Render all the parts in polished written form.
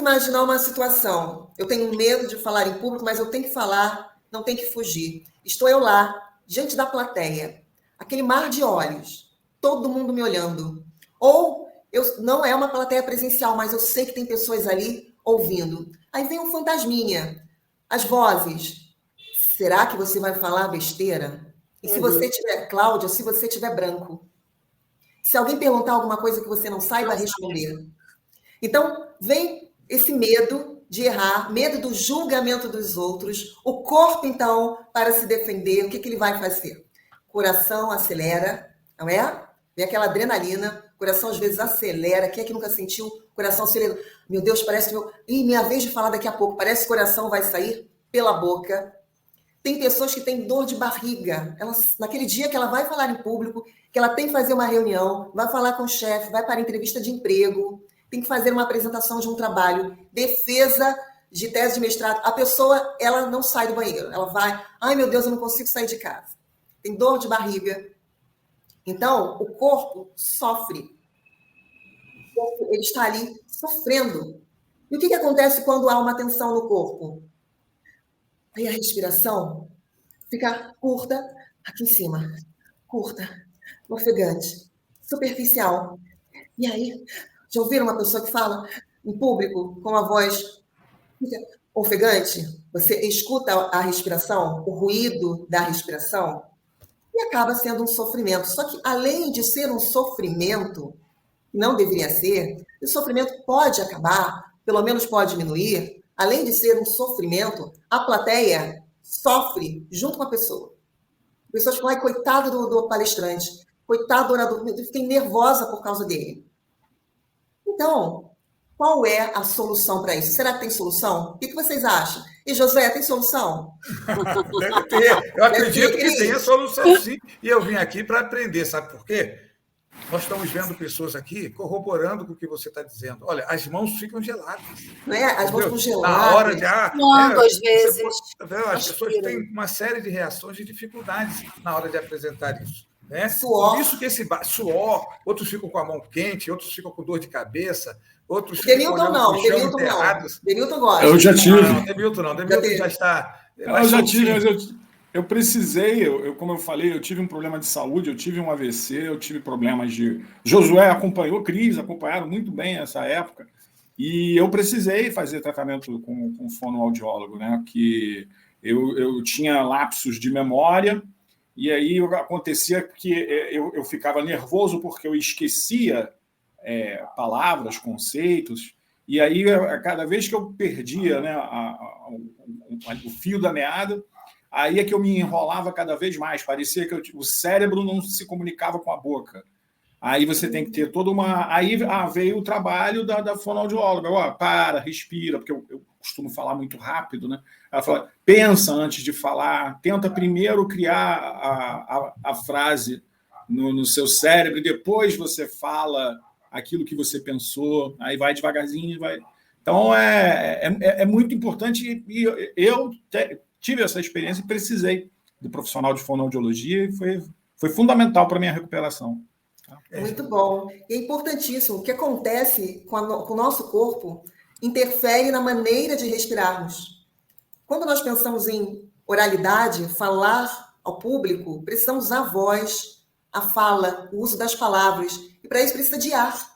imaginar uma situação. Eu tenho medo de falar em público, mas eu tenho que falar, não tenho que fugir. Estou eu lá, diante da plateia, aquele mar de olhos, todo mundo me olhando. Ou não é uma plateia presencial, mas eu sei que tem pessoas ali ouvindo. Aí vem um fantasminha, as vozes. Será que você vai falar besteira? E se você tiver, Cláudia, se você tiver branco? Se alguém perguntar alguma coisa que você não saiba responder. Então, vem esse medo de errar, medo do julgamento dos outros. O corpo, então, para se defender, o que ele vai fazer? Coração acelera, não é? Vem aquela adrenalina, coração às vezes acelera. Quem é que nunca sentiu coração acelerando? Meu Deus, parece que minha vez de falar daqui a pouco. Parece que o coração vai sair pela boca. Tem pessoas que têm dor de barriga. Naquele dia que ela vai falar em público, que ela tem que fazer uma reunião, vai falar com o chefe, vai para a entrevista de emprego, tem que fazer uma apresentação de um trabalho, defesa de tese de mestrado. A pessoa, ela não sai do banheiro. Ela vai, ai meu Deus, eu não consigo sair de casa. Tem dor de barriga. Então, o corpo sofre. O corpo, ele está ali sofrendo. E o que acontece quando há uma tensão no corpo? Aí a respiração fica curta aqui em cima, curta, ofegante, superficial. E aí, já ouviram uma pessoa que fala em público com a voz ofegante? Você escuta a respiração, o ruído da respiração, e acaba sendo um sofrimento. Só que, além de ser um sofrimento, não deveria ser, o sofrimento pode acabar, pelo menos pode diminuir. Além de ser um sofrimento, a plateia sofre junto com a pessoa. Pessoas falam, ai, coitado do palestrante, coitado do orador, eu fiquei nervosa por causa dele. Então, qual é a solução para isso? Será que tem solução? O que vocês acham? E José, tem solução? Deve ter. Eu acredito que tem a solução, sim. E eu vim aqui para aprender, sabe por quê? Nós estamos vendo pessoas aqui corroborando com o que você está dizendo. Olha, as mãos ficam geladas. Não é? As mãos ficam geladas. Na hora de... às vezes. As pessoas têm uma série de reações e dificuldades na hora de apresentar isso. Né? Suor. Por isso que esse suor, outros ficam com a mão quente, outros ficam com dor de cabeça, outros ficam olhando pro chão enterrados. Denilton gosta. Eu já tive. Não, Denilton não. Denilton já está... Eu já tive, mas eu precisei, como eu falei, eu tive um problema de saúde, eu tive um AVC, eu tive problemas de... Josué acompanhou, Cris acompanharam muito bem essa época, e eu precisei fazer tratamento com fonoaudiólogo, né? Que eu tinha lapsos de memória, e aí acontecia que eu ficava nervoso porque eu esquecia palavras, conceitos, e aí cada vez que eu perdia, né, o fio da meada, aí é que eu me enrolava cada vez mais, parecia que o cérebro não se comunicava com a boca. Aí você tem que ter toda uma... Aí veio o trabalho da fonoaudióloga. Respira, porque eu costumo falar muito rápido, né? Ela fala, pensa antes de falar, tenta primeiro criar a frase no seu cérebro, e depois você fala aquilo que você pensou, aí vai devagarzinho, vai... Então, é muito importante, e eu tive essa experiência e precisei do profissional de fonoaudiologia, e foi fundamental para a minha recuperação. Muito bom. E é importantíssimo. O que acontece com o nosso corpo interfere na maneira de respirarmos. Quando nós pensamos em oralidade, falar ao público, precisamos usar a voz, a fala, o uso das palavras. E para isso precisa de ar.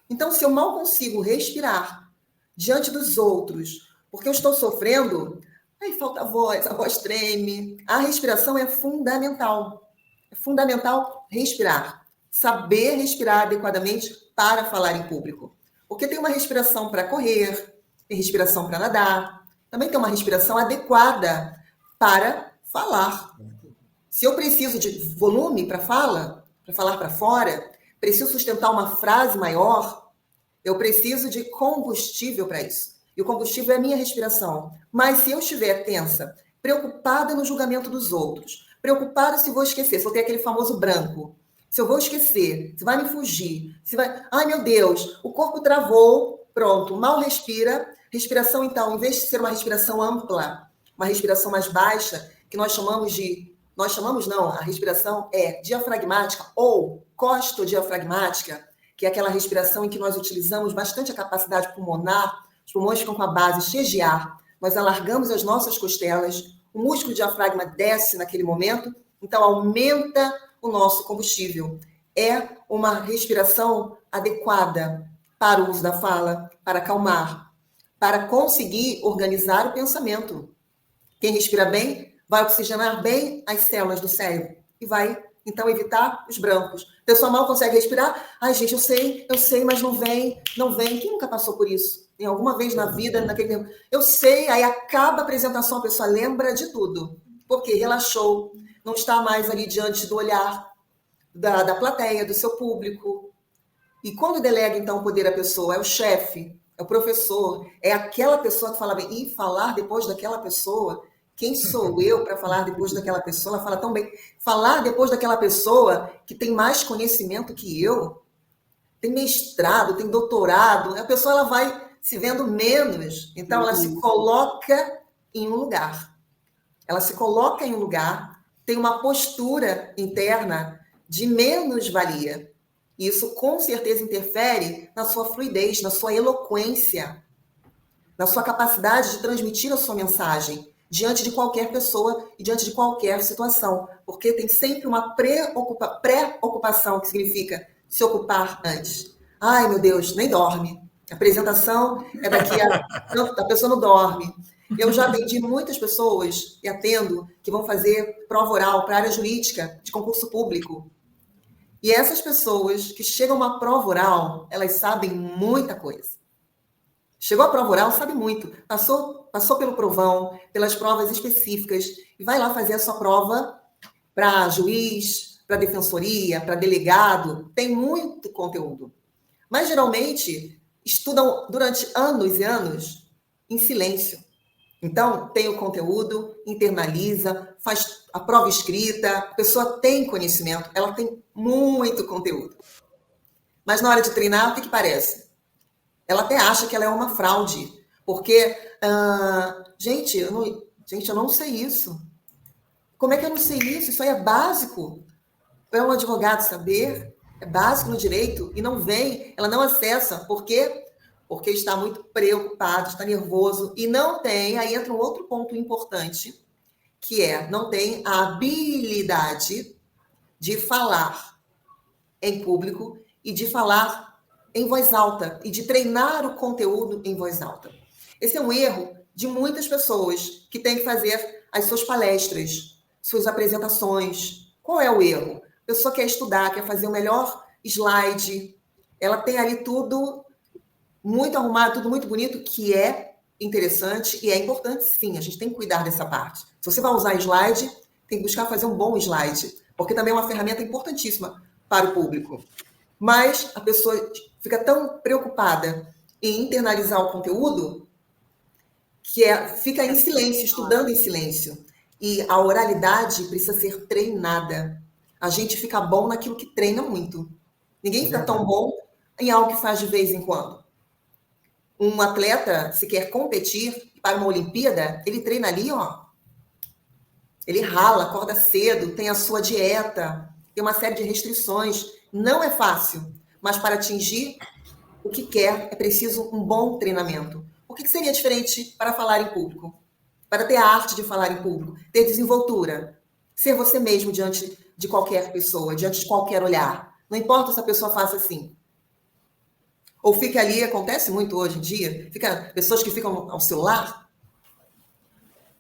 Então, se eu mal consigo respirar diante dos outros, porque eu estou sofrendo, aí falta a voz treme. A respiração é fundamental. É fundamental respirar. Saber respirar adequadamente para falar em público. Porque tem uma respiração para correr, tem respiração para nadar, também tem uma respiração adequada para falar. Se eu preciso de volume para falar para fora, preciso sustentar uma frase maior, eu preciso de combustível para isso. E o combustível é a minha respiração. Mas se eu estiver tensa, preocupada no julgamento dos outros, preocupada se vou esquecer, se eu tenho aquele famoso branco, se eu vou esquecer, se vai me fugir, se vai... Ai, meu Deus, o corpo travou, pronto, mal respira. Respiração, então, em vez de ser uma respiração ampla, uma respiração mais baixa, que nós chamamos de... Nós chamamos, não, a respiração é diafragmática ou costodiafragmática, que é aquela respiração em que nós utilizamos bastante a capacidade pulmonar, os pulmões ficam com a base cheios de ar, nós alargamos as nossas costelas, o músculo diafragma desce naquele momento, então aumenta o nosso combustível. É uma respiração adequada para o uso da fala, para acalmar, para conseguir organizar o pensamento. Quem respira bem vai oxigenar bem as células do cérebro e vai, então, evitar os brancos. A pessoa mal consegue respirar. Ai, gente, eu sei, mas não vem. Quem nunca passou por isso? Em alguma vez na vida, naquele tempo. Eu sei, aí acaba a apresentação, a pessoa lembra de tudo. Porque relaxou, não está mais ali diante do olhar da plateia, do seu público. E quando delega, então, o poder à pessoa, é o chefe, é o professor, é aquela pessoa que fala bem. E falar depois daquela pessoa... Quem sou eu para falar depois daquela pessoa? Ela fala tão bem. Falar depois daquela pessoa que tem mais conhecimento que eu, tem mestrado, tem doutorado, a pessoa ela vai se vendo menos. Então, ela se coloca em um lugar. Ela se coloca em um lugar, tem uma postura interna de menos-valia. E isso, com certeza, interfere na sua fluidez, na sua eloquência, na sua capacidade de transmitir a sua mensagem diante de qualquer pessoa e diante de qualquer situação, porque tem sempre uma pré-ocupação, que significa se ocupar antes. Ai, meu Deus, nem dorme. A apresentação é daqui a... Não, a pessoa não dorme. Eu já atendi muitas pessoas, e atendo, que vão fazer prova oral para a área jurídica de concurso público. E essas pessoas que chegam a uma prova oral, elas sabem muita coisa. Chegou a prova oral, sabe muito. Passou pelo provão, pelas provas específicas, e vai lá fazer a sua prova para juiz, para defensoria, para delegado. Tem muito conteúdo. Mas, geralmente, estudam durante anos e anos em silêncio. Então, tem o conteúdo, internaliza, faz a prova escrita, a pessoa tem conhecimento, ela tem muito conteúdo. Mas, na hora de treinar, o que parece? Ela até acha que ela é uma fraude, porque, gente, eu não sei isso. Como é que eu não sei isso? Isso aí é básico. É um advogado saber, é básico no direito, e não vem, ela não acessa. Por quê? Porque está muito preocupado, está nervoso, e não tem, aí entra um outro ponto importante, que é, não tem a habilidade de falar em público e de falar em voz alta e de treinar o conteúdo em voz alta. Esse é um erro de muitas pessoas que têm que fazer as suas palestras, suas apresentações. Qual é o erro? A pessoa quer estudar, quer fazer o melhor slide, ela tem ali tudo muito arrumado, tudo muito bonito, que é interessante e é importante, sim. A gente tem que cuidar dessa parte. Se você vai usar slide, tem que buscar fazer um bom slide, porque também é uma ferramenta importantíssima para o público. Mas a pessoa fica tão preocupada em internalizar o conteúdo que fica em silêncio, estudando em silêncio. E a oralidade precisa ser treinada. A gente fica bom naquilo que treina muito. Ninguém fica tão bom em algo que faz de vez em quando. Um atleta, se quer competir para uma Olimpíada, ele treina ali, ó. Ele rala, acorda cedo, tem a sua dieta, tem uma série de restrições. Não é fácil, mas para atingir o que quer, é preciso um bom treinamento. O que seria diferente para falar em público? Para ter a arte de falar em público, ter desenvoltura, ser você mesmo diante de qualquer pessoa, diante de qualquer olhar. Não importa se a pessoa faça assim. Ou fica ali, acontece muito hoje em dia, pessoas que ficam ao celular.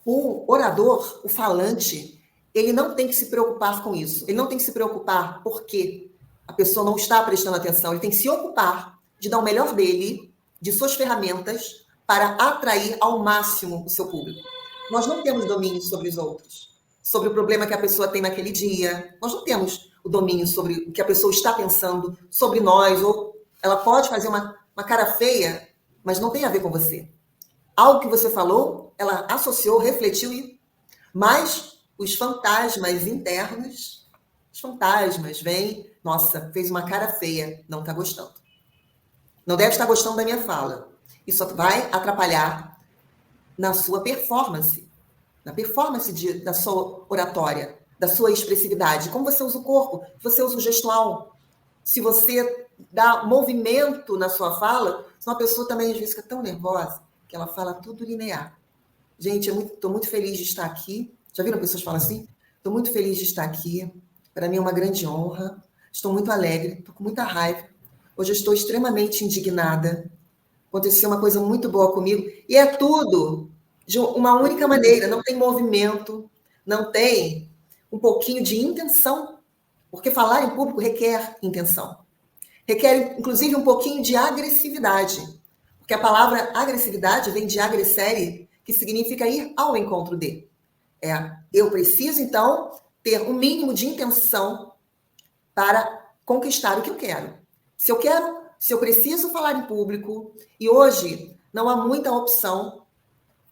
O orador, o falante, ele não tem que se preocupar com isso. Ele não tem que se preocupar porque a pessoa não está prestando atenção. Ele tem que se ocupar de dar o melhor dele, de suas ferramentas, para atrair ao máximo o seu público. Nós não temos domínio sobre os outros, sobre o problema que a pessoa tem naquele dia. Nós não temos o domínio sobre o que a pessoa está pensando, sobre nós. Ou ela pode fazer uma cara feia, mas não tem a ver com você. Algo que você falou, ela associou, refletiu, mas os fantasmas internos, os fantasmas vêm, nossa, fez uma cara feia, não está gostando. Não deve estar gostando da minha fala. Isso vai atrapalhar na sua performance, na performance da sua oratória, da sua expressividade. Como você usa o corpo, você usa o gestual. se você dá movimento na sua fala, uma pessoa também às vezes fica tão nervosa que ela fala tudo linear. Gente, estou muito feliz de estar aqui. Já viram pessoas que falam assim? Estou muito feliz de estar aqui. Para mim é uma grande honra. Estou muito alegre, estou com muita raiva. Hoje eu estou extremamente indignada. Aconteceu uma coisa muito boa comigo. E é tudo de uma única maneira. Não tem movimento, não tem um pouquinho de intenção. Porque falar em público requer intenção. Requer, inclusive, um pouquinho de agressividade. Porque a palavra agressividade vem de agressere, que significa ir ao encontro de. Eu preciso, então, ter um mínimo de intenção para conquistar o que eu quero. Se eu preciso falar em público, e hoje não há muita opção,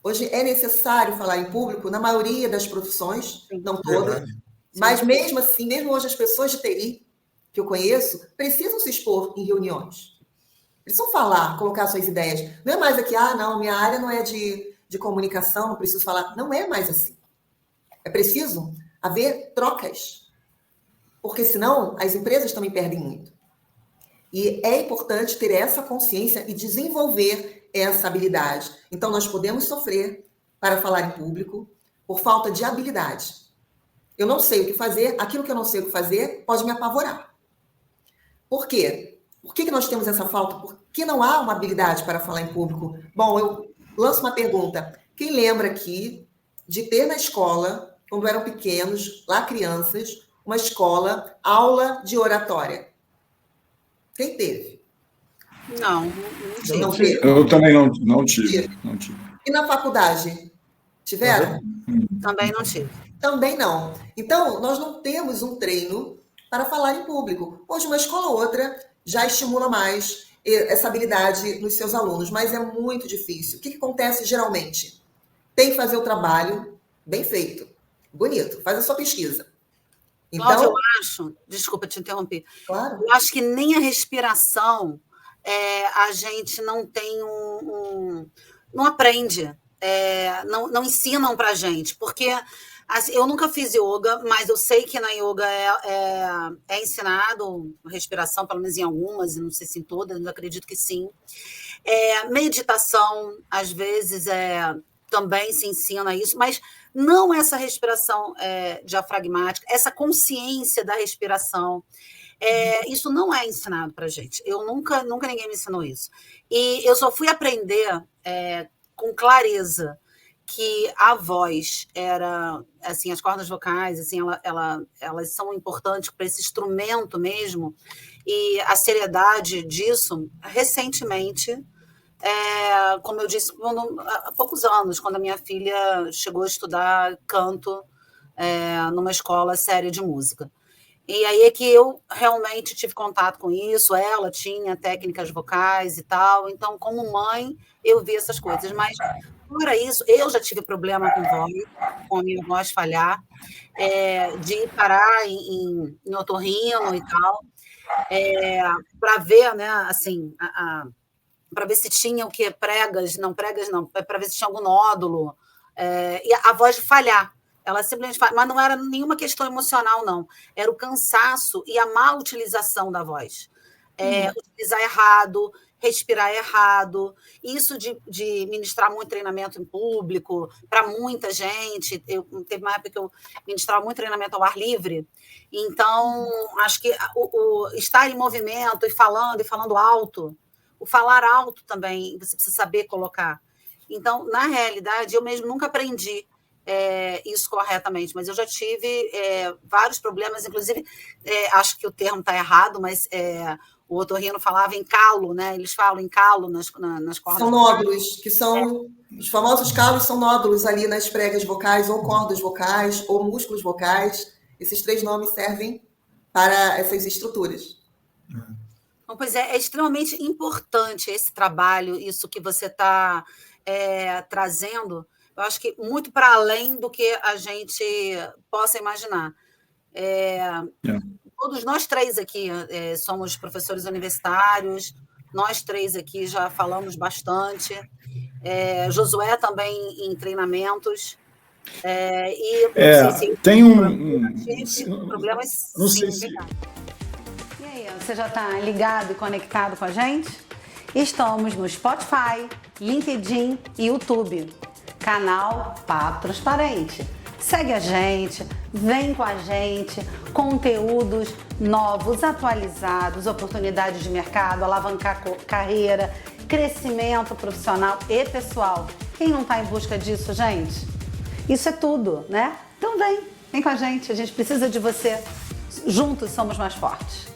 hoje é necessário falar em público na maioria das profissões, não todas, mas mesmo assim, mesmo hoje as pessoas de TI que eu conheço, precisam se expor em reuniões. Precisam falar, colocar suas ideias. Não é mais aqui, não, minha área não é de comunicação, não preciso falar. Não é mais assim. É preciso haver trocas. Porque senão as empresas também perdem muito. E é importante ter essa consciência e desenvolver essa habilidade. Então, nós podemos sofrer para falar em público por falta de habilidade. Eu não sei o que fazer, aquilo que eu não sei o que fazer pode me apavorar. Por quê? Por que nós temos essa falta? Por que não há uma habilidade para falar em público? Bom, eu lanço uma pergunta. Quem lembra aqui de ter na escola, quando eram pequenos, lá crianças, uma escola, aula de oratória? Quem teve? Não teve. Eu também não tive. E na faculdade? Tiveram? Também não tive. Também não. Então, nós não temos um treino para falar em público. Hoje, uma escola ou outra já estimula mais essa habilidade nos seus alunos, mas é muito difícil. O que acontece geralmente? Tem que fazer o trabalho bem feito, bonito, faz a sua pesquisa. Então, eu acho, desculpa te interromper, claro. Eu acho que nem a respiração a gente não tem não aprende, não ensinam para a gente, porque assim, eu nunca fiz yoga, mas eu sei que na yoga é ensinado respiração, pelo menos em algumas, não sei se em todas, mas acredito que sim. Meditação, às vezes, também se ensina isso, mas não essa respiração diafragmática, essa consciência da respiração. Isso não é ensinado para a gente. Eu nunca ninguém me ensinou isso. E eu só fui aprender com clareza que a voz era, assim, as cordas vocais, assim, elas são importantes para esse instrumento mesmo, e a seriedade disso, recentemente, como eu disse, há poucos anos, quando a minha filha chegou a estudar canto numa escola séria de música. E aí é que eu realmente tive contato com isso, ela tinha técnicas vocais e tal, então, como mãe, eu vi essas coisas, mas, fora isso, eu já tive problema com a minha voz falhar, de parar em otorrino e tal, para ver, né, assim, para ver se tinha o quê? Pregas não, para ver se tinha algum nódulo, e a voz falhar. Ela simplesmente fala, mas não era nenhuma questão emocional, não. Era o cansaço e a má utilização da voz. Utilizar errado, respirar errado. Isso de ministrar muito treinamento em público, para muita gente. Teve uma época que eu ministrava muito treinamento ao ar livre. Então, acho que o estar em movimento e falando alto, o falar alto também, você precisa saber colocar. Então, na realidade, eu mesmo nunca aprendi isso corretamente, mas eu já tive vários problemas, inclusive, acho que o termo está errado, mas o otorrino falava em calo, né? Eles falam em calo nas cordas. São nódulos, que são os famosos calos, são nódulos ali nas pregas vocais, ou cordas vocais, ou músculos vocais. Esses 3 nomes servem para essas estruturas. Então, pois é extremamente importante esse trabalho, isso que você está trazendo. Eu acho que muito para além do que a gente possa imaginar. Todos nós 3 aqui somos professores universitários, nós 3 aqui já falamos bastante. Josué também em treinamentos. Tem problemas. Problemas, não sim, sei se... verdade. E aí, que você já está ligado e conectado com a gente? Estamos no Spotify, LinkedIn e YouTube. Canal Papo Transparente. Segue a gente, vem com a gente, conteúdos novos, atualizados, oportunidades de mercado, alavancar carreira, crescimento profissional e pessoal. Quem não está em busca disso, gente? Isso é tudo, né? Então vem com a gente precisa de você. Juntos somos mais fortes.